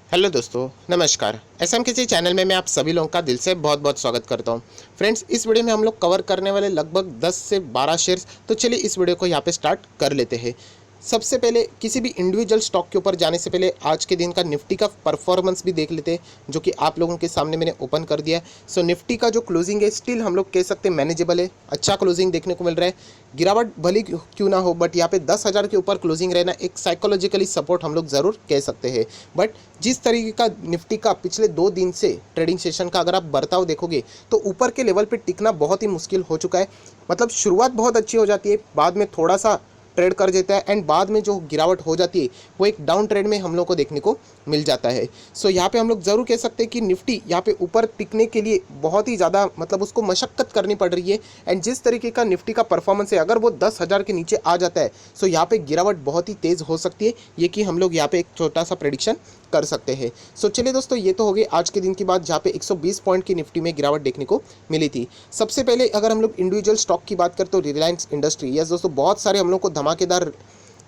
Hello दोस्तों, नमस्कार। SM किसी चैनल में मैं आप सभी लोगों का दिल से बहुत बहुत स्वागत करता हूं। फ्रेंड्स, इस वीडियो में हम लोग कवर करने वाले लगभग 10 से 12 शेयर्स। तो चलिए इस वीडियो को यहाँ पे स्टार्ट कर लेते हैं। सबसे पहले किसी भी इंडिविजुअल स्टॉक के ऊपर जाने से पहले आज के दिन का निफ्टी का परफॉर्मेंस भी देख लेते हैं, जो कि आप लोगों के सामने मैंने ओपन कर दिया है। सो निफ्टी का जो क्लोजिंग है स्टिल हम लोग कह सकते हैं मैनेजेबल है, अच्छा क्लोजिंग देखने को मिल रहा है। गिरावट भली क्यों ना हो, बट यहाँ पे 10,000 के ऊपर क्लोजिंग रहना एक साइकोलॉजिकली सपोर्ट हम लोग ज़रूर कह सकते हैं। बट जिस तरीके का निफ्टी का पिछले 2 दिन से ट्रेडिंग सेशन का अगर आप बर्ताव देखोगे तो ऊपर के लेवल पे टिकना बहुत ही मुश्किल हो चुका है। मतलब शुरुआत बहुत अच्छी हो जाती है, बाद में थोड़ा सा ट्रेड कर देता है एंड बाद में जो गिरावट हो जाती है वो एक डाउन ट्रेड में हम लोग को देखने को मिल जाता है। सो यहाँ पे हम लोग ज़रूर कह सकते हैं कि निफ्टी यहाँ पे ऊपर टिकने के लिए बहुत ही ज़्यादा मतलब उसको मशक्क़त करनी पड़ रही है। एंड जिस तरीके का निफ्टी का परफॉर्मेंस है, अगर वो 10,000 के नीचे आ जाता है सो यहाँ पे गिरावट बहुत ही तेज़ हो सकती है। ये कि हम लोग यहाँ पे एक छोटा सा प्रेडिक्शन कर सकते हैं। सो चलिए दोस्तों, ये तो हो गई आज के दिन की बात जहाँ पे 120 पॉइंट की निफ्टी में गिरावट देखने को मिली थी। सबसे पहले अगर हम लोग इंडिविजुअल स्टॉक की बात करें तो रिलायंस इंडस्ट्री, यस दोस्तों, बहुत सारे हम लोग को धमाकेदार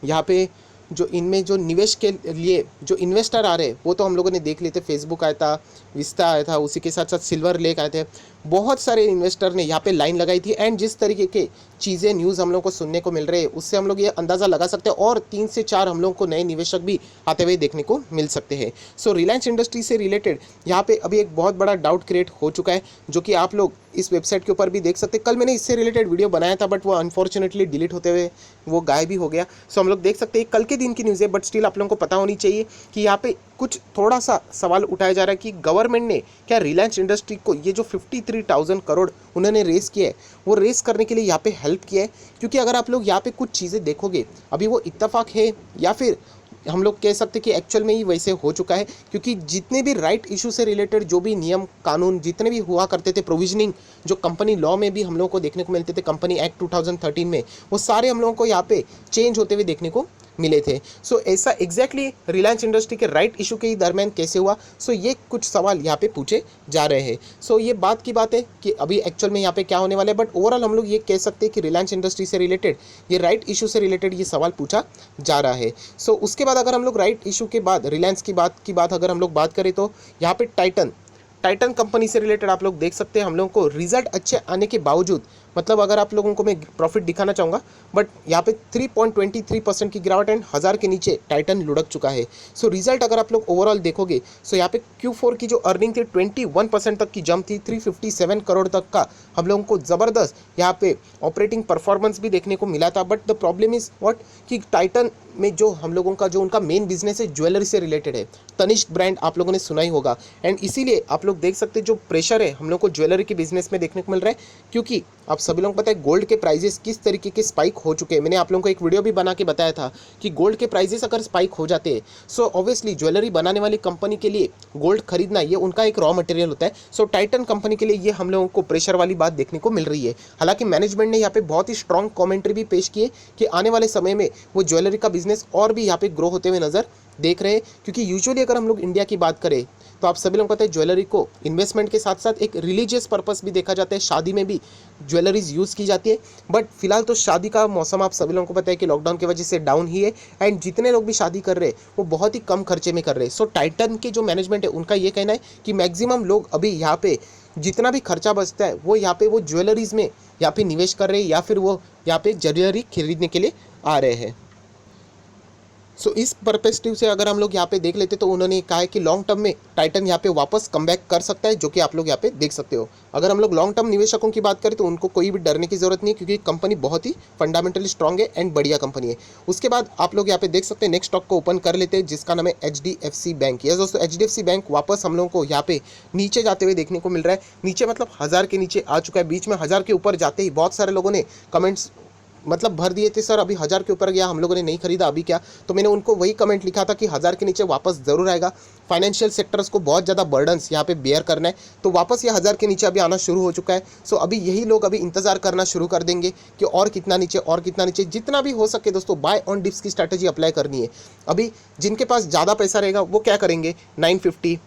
यहाँ पे जो इनमें जो निवेश के लिए जो इन्वेस्टर आ रहे हैं वो तो हम लोगों ने देख लिए थे। फेसबुक आया था, विस्ता आया था, उसी के साथ साथ सिल्वर लेक आए थे। बहुत सारे इन्वेस्टर ने यहाँ पे लाइन लगाई थी एंड जिस तरीके के चीज़ें न्यूज़ हम लोग को सुनने को मिल रहे हैं उससे हम लोग ये अंदाज़ा लगा सकते हैं और 3 से 4 हम लोग को नए निवेशक भी आते हुए देखने को मिल सकते हैं। सो रिलायंस इंडस्ट्री से रिलेटेड यहाँ पे अभी एक बहुत बड़ा डाउट क्रिएट हो चुका है, जो कि आप लोग इस वेबसाइट के ऊपर भी देख सकते हैं। कल मैंने इससे रिलेटेड वीडियो बनाया था बट वो अनफॉर्चुनेटली डिलीट होते हुए वो गायब ही हो गया। सो हम लोग देख सकते हैं कल के दिन की न्यूज़ है, बट स्टिल आप लोगों को पता होनी चाहिए कि यहाँ पे कुछ थोड़ा सा सवाल उठाया जा रहा है कि गवर्नमेंट ने क्या रिलायंस इंडस्ट्री को ये जो 53,000 करोड़ उन्होंने रेस किया है वो रेस करने के लिए यहाँ पे हेल्प किया है। क्योंकि अगर आप लोग यहाँ पे कुछ चीज़ें देखोगे, अभी वो इत्तेफाक है या फिर हम लोग कह सकते हैं कि एक्चुअल में ही वैसे हो चुका है। क्योंकि जितने भी राइट इशू से रिलेटेड जो भी नियम कानून जितने भी हुआ करते थे, प्रोविजनिंग जो कंपनी लॉ में भी हम लोगों को देखने को मिलते थे, कंपनी एक्ट 2013 में, वो सारे हम लोगों को यहाँ पे चेंज होते हुए देखने को मिले थे। सो ऐसा एग्जैक्टली रिलायंस इंडस्ट्री के राइट इशू के ही दरमियान कैसे हुआ, सो ये कुछ सवाल यहाँ पे पूछे जा रहे हैं। सो ये बात की बात है कि अभी एक्चुअल में यहाँ पे क्या होने वाला है, बट ओवरऑल हम लोग ये कह सकते हैं कि रिलायंस इंडस्ट्री से रिलेटेड ये राइट इशू से रिलेटेड ये सवाल पूछा जा रहा है। सो उसके बाद अगर हम लोग राइट इशू के बाद रिलायंस की बात अगर हम लोग बात करें तो यहाँ पे टाइटन कंपनी से रिलेटेड आप लोग देख सकते हैं हम लोगों को रिजल्ट अच्छे आने के बावजूद, मतलब अगर आप लोगों को मैं प्रॉफिट दिखाना चाहूँगा, बट यहाँ पे 3.23% की गिरावट एंड 1000 के नीचे टाइटन लुढ़क चुका है। सो रिजल्ट अगर आप लोग ओवरऑल देखोगे सो यहाँ पे Q4 की जो अर्निंग थी 21% तक की जंप थी, 357 करोड़ तक का हम लोगों को ज़बरदस्त यहाँ पे ऑपरेटिंग परफॉर्मेंस भी देखने को मिला था। But the problem is what कि टाइटन में जो हम लोगों का जो उनका मेन बिजनेस है ज्वेलरी से रिलेटेड है। तनिष्क ब्रांड आप लोगों ने सुना ही होगा एंड इसीलिए आप लोग देख सकते हैं जो प्रेशर है हम लोग को ज्वेलरी के बिजनेस में देखने को मिल रहा है। क्योंकि आप सभी लोगों को पता है गोल्ड के प्राइजेस किस तरीके के स्पाइक हो चुके हैं। मैंने आप लोगों को एक वीडियो भी बना के बताया था कि गोल्ड के प्राइजेस अगर स्पाइक हो जाते हैं सो ऑब्वियसली ज्वेलरी बनाने वाली कंपनी के लिए गोल्ड खरीदना ये उनका एक रॉ मटेरियल होता है। सो टाइटन कंपनी के लिए ये हम लोगों को प्रेशर वाली बात देखने को मिल रही है। हालांकि मैनेजमेंट ने यहाँ पे बहुत ही स्ट्रॉन्ग कॉमेंट्री भी पेश की है कि आने वाले समय में वो ज्वेलरी का बिजनेस और भी यहाँ पे ग्रो होते हुए नजर देख रहे हैं। क्योंकि यूजुअली अगर हम लोग इंडिया की बात करें तो आप सभी लोगों को पता है ज्वेलरी को इन्वेस्टमेंट के साथ साथ एक रिलीजियस पर्पस भी देखा जाता है, शादी में भी ज्वेलरीज यूज़ की जाती है। बट फिलहाल तो शादी का मौसम आप सभी लोगों को पता है कि लॉकडाउन की वजह से डाउन ही है एंड जितने लोग भी शादी कर रहे हैं वो बहुत ही कम खर्चे में कर रहे हैं। सो टाइटन के जो मैनेजमेंट है उनका ये कहना है कि मैक्सिमम लोग अभी यहाँ पे जितना भी खर्चा बचता है वो यहाँ पे वो ज्वेलरीज में यहाँ पे निवेश कर रहे हैं या फिर वो यहाँ पे ज्वेलरी खरीदने के लिए आ रहे हैं। सो इस परस्पेक्टिव से अगर हम लोग यहाँ पे देख लेते तो उन्होंने कहा है कि लॉन्ग टर्म में टाइटन यहाँ पे वापस कम बैक कर सकता है, जो कि आप लोग यहाँ पे देख सकते हो। अगर हम लोग लॉन्ग टर्म निवेशकों की बात करें तो उनको कोई भी डरने की जरूरत नहीं है, क्योंकि कंपनी बहुत ही फंडामेंटली स्ट्रॉन्ग है एंड बढ़िया कंपनी है। उसके बाद आप लोग यहाँ पे देख सकते हैं नेक्स्ट स्टॉक को ओपन कर लेते हैं जिसका नाम है HDFC बैंक। यस दोस्तों, HDFC बैंक वापस हम लोगों को यहाँ पे नीचे जाते हुए देखने को मिल रहा है। नीचे मतलब 1000 के नीचे आ चुका है। बीच में 1000 के ऊपर जाते ही बहुत सारे लोगों ने कमेंट्स मतलब भर दिए थे, सर अभी 1000 के ऊपर गया, हम लोगों ने नहीं खरीदा, अभी क्या। तो मैंने उनको वही कमेंट लिखा था कि 1000 के नीचे वापस ज़रूर आएगा। फाइनेंशियल सेक्टर्स को बहुत ज़्यादा बर्डन्स यहाँ पे बेयर करना है, तो वापस ये 1000 के नीचे अभी आना शुरू हो चुका है। सो अभी यही लोग अभी इंतजार करना शुरू कर देंगे कि और कितना नीचे और कितना नीचे। जितना भी हो सके दोस्तों बाय ऑन डिप्स की स्ट्रैटेजी अप्लाई करनी है। अभी जिनके पास ज़्यादा पैसा रहेगा वो क्या करेंगे, 950,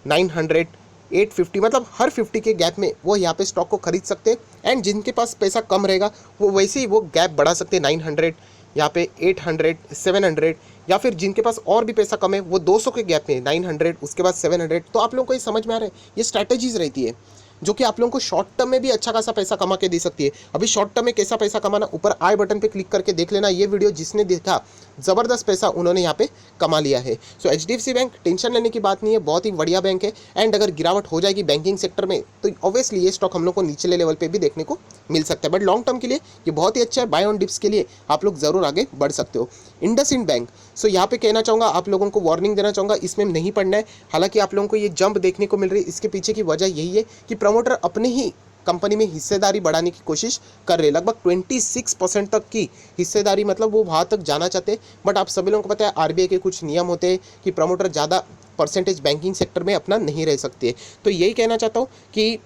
900, 850 मतलब हर 50 के गैप में वो यहाँ पे स्टॉक को खरीद सकते हैं। एंड जिनके पास पैसा कम रहेगा वो वैसे ही वो गैप बढ़ा सकते हैं, 900 यहाँ पे 800, 700 या फिर जिनके पास और भी पैसा कम है वो 200 के गैप में 900, उसके बाद 700। तो आप लोगों को ये समझ में आ रहा है, ये स्ट्रैटेजीज रहती है जो कि आप लोगों को शॉर्ट टर्म में भी अच्छा खासा पैसा कमा के दे सकती है। अभी शॉर्ट टर्म में कैसा पैसा कमाना, ऊपर आई बटन पे क्लिक करके देख लेना। ये वीडियो जिसने देखा, ज़बरदस्त पैसा उन्होंने यहाँ पे कमा लिया है। सो HDFC बैंक टेंशन लेने की बात नहीं है, बहुत ही बढ़िया बैंक है। एंड अगर गिरावट हो जाएगी बैंकिंग सेक्टर में तो ऑब्वियसली ये स्टॉक हम लोग को निचले लेवल पे भी देखने को मिल सकता है, बट लॉन्ग टर्म के लिए ये बहुत ही अच्छा है। बाय ऑन डिप्स के लिए आप लोग ज़रूर आगे बढ़ सकते हो। इंडसइंड बैंक, सो यहाँ पे कहना चाहूँगा, आप लोगों को वार्निंग देना चाहूँगा, इसमें नहीं पड़ना है। हालांकि आप लोगों को ये जंप देखने को मिल रही है, इसके पीछे की वजह यही है कि प्रमोटर अपने ही कंपनी में हिस्सेदारी बढ़ाने की कोशिश कर रहे हैं। लगभग 26% तक की हिस्सेदारी, मतलब वो वहाँ तक जाना चाहते हैं। बट आप सभी लोगों को पता है RBI के कुछ नियम होते हैं कि प्रमोटर ज़्यादा परसेंटेज बैंकिंग सेक्टर में अपना नहीं रह सकते। तो यही कहना चाहता हूँ कि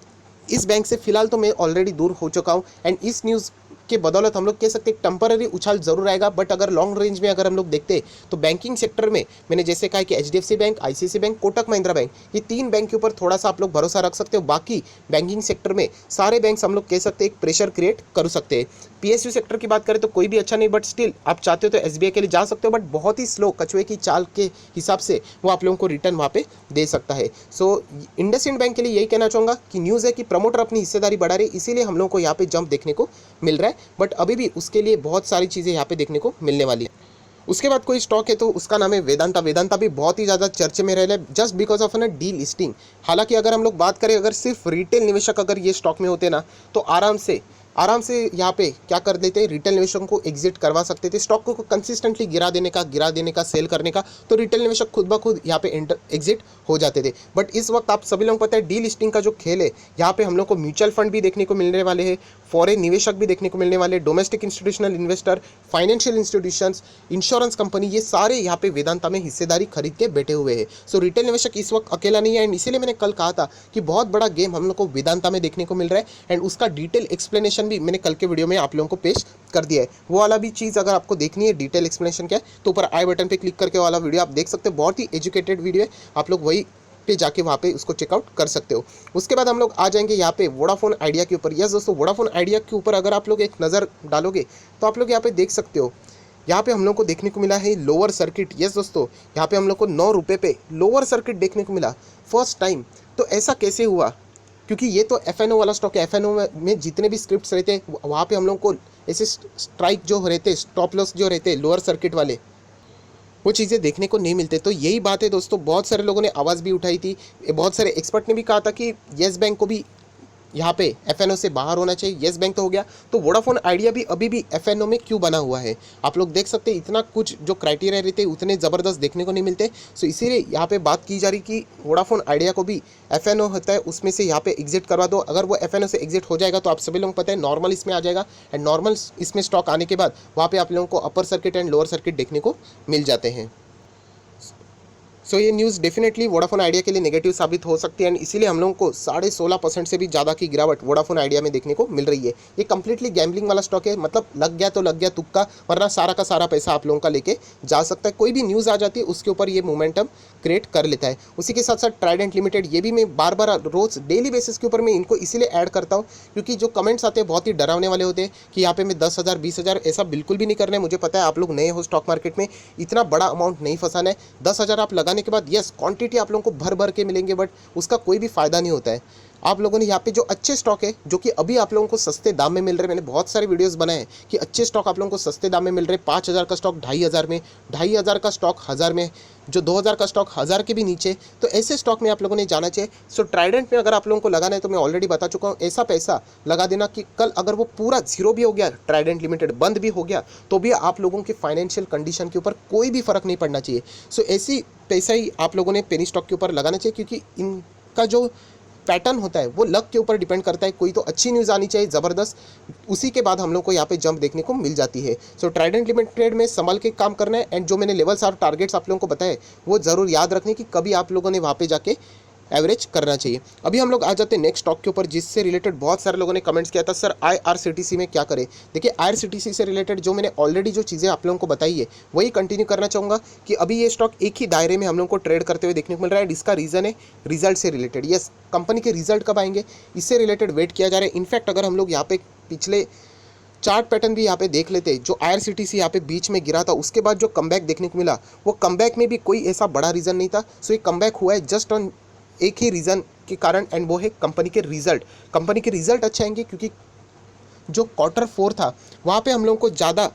इस बैंक से फिलहाल तो मैं ऑलरेडी दूर हो चुका हूँ। एंड इस न्यूज़ के बदौलत हम लोग कह सकते हैं टेम्पररी उछाल जरूर आएगा, बट अगर लॉन्ग रेंज में अगर हम लोग देखते तो बैंकिंग सेक्टर में मैंने जैसे कहा कि HDFC bank, ICICI bank, Kotak Mahindra bank, ये 3 बैंक के ऊपर थोड़ा सा आप लोग भरोसा रख सकते हो। बाकी बैंकिंग सेक्टर में सारे बैंक्स हम लोग कह सकते हैं एक प्रेशर क्रिएट कर सकते हैं। PSU सेक्टर की बात करें तो कोई भी अच्छा नहीं, बट स्टिल आप चाहते हो तो SBI के लिए जा सकते हो, बट बहुत ही स्लो कछुए की चाल के हिसाब से वो आप लोगों को रिटर्न वहाँ पे दे सकता है। सो इंडसइंड बैंक के लिए यही कहना चाहूँगा कि न्यूज़ है कि प्रमोटर अपनी हिस्सेदारी बढ़ा रही है, इसीलिए हम लोगों को यहाँ पे जंप देखने को मिल रहा है। बट अभी भी उसके लिए बहुत सारी चीज़ें यहाँ पे देखने को मिलने वाली है। उसके बाद कोई स्टॉक है तो उसका नाम है वेदांता। वेदांता भी बहुत ही ज़्यादा चर्चे में रह रहा है जस्ट बिकॉज ऑफ ना डी लिस्टिंग। हालांकि अगर हम लोग बात करें, अगर सिर्फ रिटेल निवेशक अगर ये स्टॉक में होते ना तो आराम से यहाँ पे क्या कर देते, रिटेल निवेशकों को एग्जिट करवा सकते थे। स्टॉक को कंसिस्टेंटली गिरा देने का, सेल करने का, तो रिटेल निवेशक खुद ब खुद यहाँ पे एग्जिट हो जाते थे। बट इस वक्त आप सभी लोगों को पता है डी लिस्टिंग का जो खेल है, यहाँ पे हम लोग को म्यूचुअल फंड भी देखने को मिलने वाले हैं, फॉरेन निवेशक भी देखने को मिलने वाले, domestic institutional investor, financial institutions, insurance company, ये सारे यहाँ पे वेदांता में हिस्सेदारी खरीद के बैठे हुए हैं। सो रिटेल निवेशक इस वक्त अकेला नहीं है। एंड इसीलिए मैंने कल कहा था कि बहुत बड़ा गेम हम लोग को वेदांता में देखने को मिल रहा है। एंड उसका डिटेल एक्सप्लेनेशन भी मैंने कल के वीडियो में आप लोगों को पेश कर दिया है। वो वाला भी चीज़ अगर आपको देखनी है डिटेल एक्सप्लेनेशन क्या है तो ऊपर आई बटन पे क्लिक करके वाला वीडियो आप देख सकते हो। बहुत ही एजुकेटेड वीडियो है, आप लोग वही पे जाके वहाँ पे उसको चेकआउट कर सकते हो। उसके बाद हम लोग आ जाएंगे यहाँ पे वोडाफोन आइडिया के ऊपर। यस दोस्तों, वोडाफोन आइडिया के ऊपर अगर आप लोग एक नज़र डालोगे तो आप लोग यहाँ पे देख सकते हो, यहाँ पे हम लोग को देखने को मिला है लोअर सर्किट। यस दोस्तों, यहाँ पे हम लोग को 9 रुपये पे लोअर सर्किट देखने को मिला फर्स्ट टाइम। तो ऐसा कैसे हुआ? क्योंकि ये तो FNO वाला स्टॉक है। FNO में जितने भी स्क्रिप्ट्स रहते हैं वहाँ पे हम लोग को ऐसे स्ट्राइक जो रहते, स्टॉप लॉस जो रहते लोअर सर्किट वाले, वो चीज़ें देखने को नहीं मिलते। तो यही बात है दोस्तों, बहुत सारे लोगों ने आवाज़ भी उठाई थी, बहुत सारे एक्सपर्ट ने भी कहा था कि येस बैंक को भी यहाँ पे FNO से बाहर होना चाहिए। येस बैंक तो हो गया, तो वोडाफोन आइडिया भी अभी भी FNO में क्यों बना हुआ है? आप लोग देख सकते हैं इतना कुछ जो क्राइटेरिया रहते हैं उतने ज़बरदस्त देखने को नहीं मिलते। सो इसीलिए यहाँ पे बात की जा रही कि वोडाफोन आइडिया को भी FNO होता है उसमें से यहाँ पे एग्जिट करवा दो। अगर वो FNO से एग्जिट हो जाएगा तो आप सभी लोगों को पता है नॉर्मल इसमें आ जाएगा। एंड नॉर्मल इसमें स्टॉक आने के बाद वहाँ पर आप लोगों को upper circuit and lower circuit देखने को मिल जाते हैं। सो ये न्यूज़ डेफिनेटली वोडाफोन आइडिया के लिए नेगेटिव साबित हो सकती है। एंड इसीलिए हम लोगों को 16.5% से भी ज़्यादा की गिरावट वोडाफोन आइडिया में देखने को मिल रही है। ये कंप्लीटली गैम्बलिंग वाला स्टॉक है, मतलब लग गया तो लग गया तुक्का, वरना सारा का सारा पैसा आप लोगों का लेके जा सकता है। कोई भी न्यूज़ आ जाती है उसके ऊपर ये मोमेंटम क्रिएट कर लेता है। उसी के साथ साथ ट्राइडेंट लिमिटेड, ये भी मैं बार बार रोज़ डेली बेसिस के ऊपर मैं इनको इसीलिए ऐड करता हूँ क्योंकि जो कमेंट्स आते हैं बहुत ही डरावने वाले होते हैं कि यहाँ पे मैं 10,000 20,000, ऐसा बिल्कुल भी नहीं करना है। मुझे पता है आप लोग नए हो स्टॉक मार्केट में, इतना बड़ा अमाउंट नहीं फंसाना है। 10,000 आप लगाने के बाद यस क्वांटिटी आप लोगों को भर भर के मिलेंगे, बट उसका कोई भी फ़ायदा नहीं होता है। आप लोगों ने यहाँ पे जो अच्छे स्टॉक है जो कि अभी आप लोगों को सस्ते दाम में मिल रहे हैं, मैंने बहुत सारे वीडियोस बनाए हैं कि अच्छे स्टॉक आप लोगों को सस्ते दाम में मिल रहे हैं। 5,000 का स्टॉक 2,500 में, 2,500 का स्टॉक 1,000 में, जो 2,000 का स्टॉक 1,000 के भी नीचे। तो ऐसे स्टॉक में आप लोगों ने जाना चाहिए। सो ट्राइडेंट में अगर आप लोगों को लगाना है तो मैं ऑलरेडी बता चुका हूँ, ऐसा पैसा लगा देना कि कल अगर वो पूरा जीरो भी हो गया, ट्राइडेंट लिमिटेड बंद भी हो गया, तो भी आप लोगों के फाइनेंशियल कंडीशन के ऊपर कोई भी फ़र्क नहीं पड़ना चाहिए। सो ऐसी पैसा ही आप लोगों ने पेनी स्टॉक के ऊपर लगाना चाहिए क्योंकि इनका जो पैटर्न होता है वो लक के ऊपर डिपेंड करता है। कोई तो अच्छी न्यूज़ आनी चाहिए ज़बरदस्त, उसी के बाद हम लोग को यहाँ पे जंप देखने को मिल जाती है। सो ट्राइडेंट लिमिटेड में संभल के काम करना है। एंड जो मैंने लेवल्स और टारगेट्स आप लोगों को बताए वो ज़रूर याद रखने कि कभी आप लोगों ने वहाँ पे जाके एवरेज करना चाहिए। अभी हम लोग आ जाते हैं नेक्स्ट स्टॉक के ऊपर जिससे रिलेटेड बहुत सारे लोगों ने कमेंट्स किया था, सर IRCTC में क्या करें। देखिए IRCTC से रिलेटेड जो मैंने ऑलरेडी जो चीज़ें आप लोगों को बताई है वही कंटिन्यू करना चाहूँगा कि अभी ये स्टॉक एक ही दायरे में हम लोगों को ट्रेड करते हुए देखने को मिल रहा है। इसका रीज़न है रिजल्ट से रिलेटेड। यस, कंपनी के रिजल्ट कब आएंगे इससे रिलेटेड वेट किया जा रहा है। इनफैक्ट अगर हम लोग यहाँ पे पिछले चार्ट पैटर्न भी यहाँ पे देख लेते हैं। जो IRCTC यहाँ पे बीच में गिरा था, उसके बाद जो कमबैक देखने को मिला, वो कमबैक में भी कोई ऐसा बड़ा रीज़न नहीं था। सो ये कमबैक हुआ है जस्ट ऑन एक ही रीज़न के कारण, एंड वो है कंपनी के रिजल्ट। कंपनी के रिजल्ट अच्छे आएंगे क्योंकि जो Q4 था वहाँ पे हम लोगों को ज़्यादा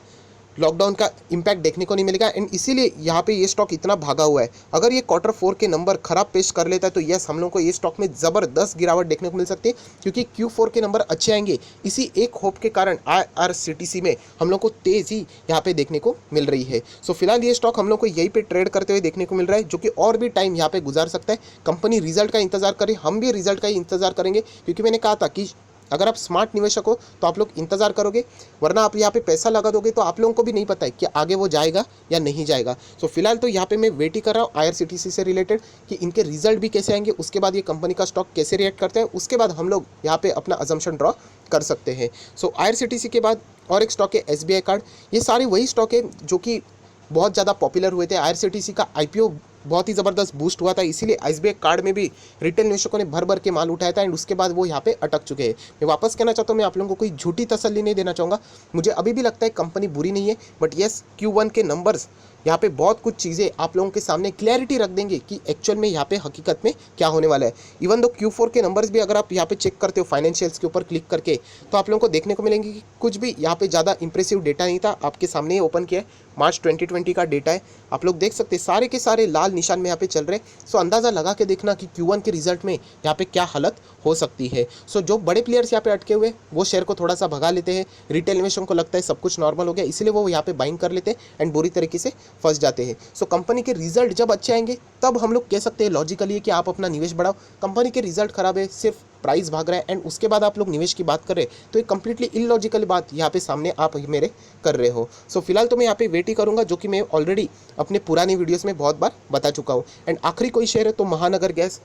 लॉकडाउन का इम्पैक्ट देखने को नहीं मिलेगा, एंड इसीलिए यहाँ पे ये स्टॉक इतना भागा हुआ है। अगर ये Q4 के नंबर खराब पेश कर लेता है तो यस, हम लोग को ये स्टॉक में ज़बरदस्त गिरावट देखने को मिल सकती है, क्योंकि Q4 के नंबर अच्छे आएंगे। इसी एक होप के कारण IRCTC में हम लोग को तेज़ी यहाँ पे देखने को मिल रही है। सो फिलहाल ये स्टॉक हम लोग को यहीं पे ट्रेड करते हुए देखने को मिल रहा है, जो कि और भी टाइम यहाँ पे गुजार सकता है। कंपनी रिजल्ट का इंतजार करे, हम भी रिजल्ट का ही इंतजार करेंगे, क्योंकि मैंने कहा था कि अगर आप स्मार्ट निवेशक हो तो आप लोग इंतज़ार करोगे, वरना आप यहाँ पे पैसा लगा दोगे तो आप लोगों को भी नहीं पता है कि आगे वो जाएगा या नहीं जाएगा। सो फिलहाल तो यहाँ पे मैं वेट ही कर रहा हूँ IRCTC से रिलेटेड कि इनके रिजल्ट भी कैसे आएंगे, उसके बाद ये कंपनी का स्टॉक कैसे रिएक्ट करते हैं, उसके बाद हम लोग यहाँ पे अपना अजम्पशन ड्रॉ कर सकते हैं। सो IRCTC के बाद और एक स्टॉक है SBI कार्ड। ये सारे वही स्टॉक है जो कि बहुत ज़्यादा पॉपुलर हुए थे। IRCTC का IPO बहुत ही ज़बरदस्त बूस्ट हुआ था, इसीलिए SBI कार्ड में भी रिटेल निवेशकों ने भर भर के माल उठाया था, एंड उसके बाद वो यहाँ पे अटक चुके हैं। मैं वापस कहना चाहता हूँ, मैं आप लोगों को कोई झूठी तसल्ली नहीं देना चाहूँगा। मुझे अभी भी लगता है कंपनी बुरी नहीं है, बट येस Q1 के नंबर्स यहाँ पे बहुत कुछ चीज़ें आप लोगों के सामने क्लैरिटी रख देंगे कि एक्चुअल में यहाँ पे हकीकत में क्या होने वाला है। इवन दो Q4 के नंबर्स भी अगर आप यहाँ पे चेक करते हो फाइनेंशियल्स के ऊपर क्लिक करके, तो आप लोगों को देखने को मिलेंगे कि कुछ भी यहाँ पे ज़्यादा इंप्रेसिव डेटा नहीं था। आपके सामने ही ओपन किया है, मार्च 2020 का डेटा है, आप लोग देख सकते हैं सारे के सारे लाल निशान में यहाँ पे चल रहे हैं। सो अंदाज़ा लगा के देखना कि Q1 के रिजल्ट में यहाँ पे क्या हालत हो सकती है। सो जो बड़े प्लेयर्स यहाँ पे अटके हुए वो शेयर को थोड़ा सा भगा लेते हैं। रिटेल निवेशकों को लगता है सब कुछ नॉर्मल हो गया, इसलिए वो यहाँ पे बाइंग कर लेते हैं एंड बुरी तरीके से फंस जाते हैं। सो कंपनी के रिजल्ट जब अच्छे आएंगे तब हम लोग कह सकते हैं लॉजिकली कि आप अपना निवेश बढ़ाओ। कंपनी के रिजल्ट खराब है, सिर्फ प्राइस भाग रहा है, एंड उसके बाद आप लोग निवेश की बात कर रहे हैं, तो एक कंप्लीटली इलॉजिकल बात यहाँ पे सामने आप मेरे कर रहे हो। सो फिलहाल तो मैं यहाँ पे वेट ही करूँगा, जो कि मैं ऑलरेडी अपने पुरानी वीडियोस में बहुत बार बता चुका हूँ। एंड आखिरी कोई शेयर है तो महानगर गैस।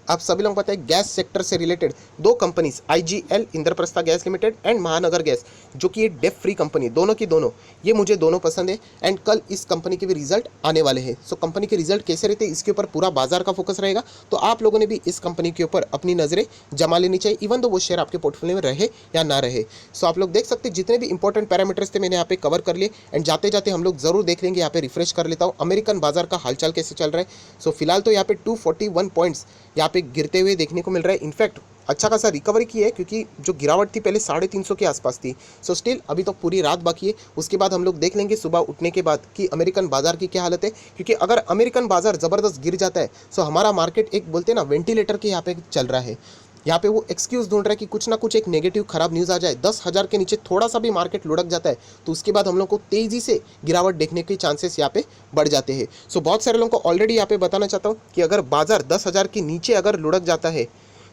आप सभी लोग पता है गैस सेक्टर से रिलेटेड दो companies IGL Indraprastha gas limited and महानगर गैस, जो कि ये डेफ फ्री कंपनी, दोनों की दोनों, ये मुझे दोनों पसंद है। एंड कल इस कंपनी के भी रिजल्ट आने वाले हैं। सो कंपनी के रिजल्ट कैसे रहते हैं इसके ऊपर पूरा बाजार का फोकस रहेगा, तो आप लोगों ने भी इस कंपनी के ऊपर अपनी नज़रें जमा लेनी चाहिए, इवन तो वो शेयर आपके पोर्टफोलियो में रहे या ना रहे। सो आप लोग देख सकते हैं जितने भी इंपॉर्टेंट पैरामीटर्स थे मैंने यहाँ पे कवर कर लिए, एंड जाते जाते हम लोग जरूर देख लेंगे, यहाँ पे रिफ्रेश कर लेता हूँ अमेरिकन बाजार का हालचाल कैसे चल रहा है। सो फिलहाल तो यहाँ पे 241 पॉइंट्स यहाँ पे गिरते हुए देखने को मिल रहा है। इनफैक्ट अच्छा खासा रिकवरी की है, क्योंकि जो गिरावट थी पहले 350 के आसपास थी। सो स्टिल अभी तो पूरी रात बाकी है, उसके बाद हम लोग देख लेंगे सुबह उठने के बाद कि अमेरिकन बाजार की क्या हालत है। क्योंकि अगर अमेरिकन बाजार ज़बरदस्त गिर जाता है तो हमारा मार्केट एक बोलते हैं ना वेंटिलेटर के यहाँ पे चल रहा है। यहाँ पे वो एक्सक्यूज़ ढूंढ रहा है कि कुछ ना कुछ एक नेगेटिव खराब न्यूज़ आ जाए, 10,000 के नीचे थोड़ा सा भी मार्केट लुढ़क जाता है तो उसके बाद हम लोग को तेज़ी से गिरावट देखने के चांसेस यहाँ पे बढ़ जाते हैं। सो बहुत सारे लोगों को ऑलरेडी यहाँ पे बताना चाहता हूँ कि अगर बाजार 10,000 के नीचे अगर लुढ़क जाता है,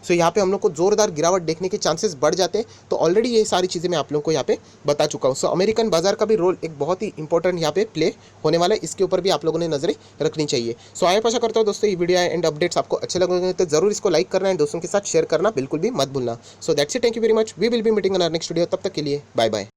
सो यहाँ पे हम लोग को ज़ोरदार गिरावट देखने के चांसेस बढ़ जाते हैं। तो ऑलरेडी ये सारी चीज़ें मैं आप लोगों को यहाँ पे बता चुका हूँ। सो अमेरिकन बाजार का भी रोल एक बहुत ही इंपॉर्टेंट यहाँ पे प्ले होने वाला है, इसके ऊपर भी आप लोगों ने नजरें रखनी चाहिए। सो आया आशा करता हूँ दोस्तों ये वीडियो एंड अपडेट्स आपको अच्छे लगेंगे, तो जरूर इसको लाइक करना है, दोस्तों के साथ शेयर करना बिल्कुल भी मत भूलना। So that's it, thank you very much, we will be meeting on our next video. तब तक के लिए बाय बाय।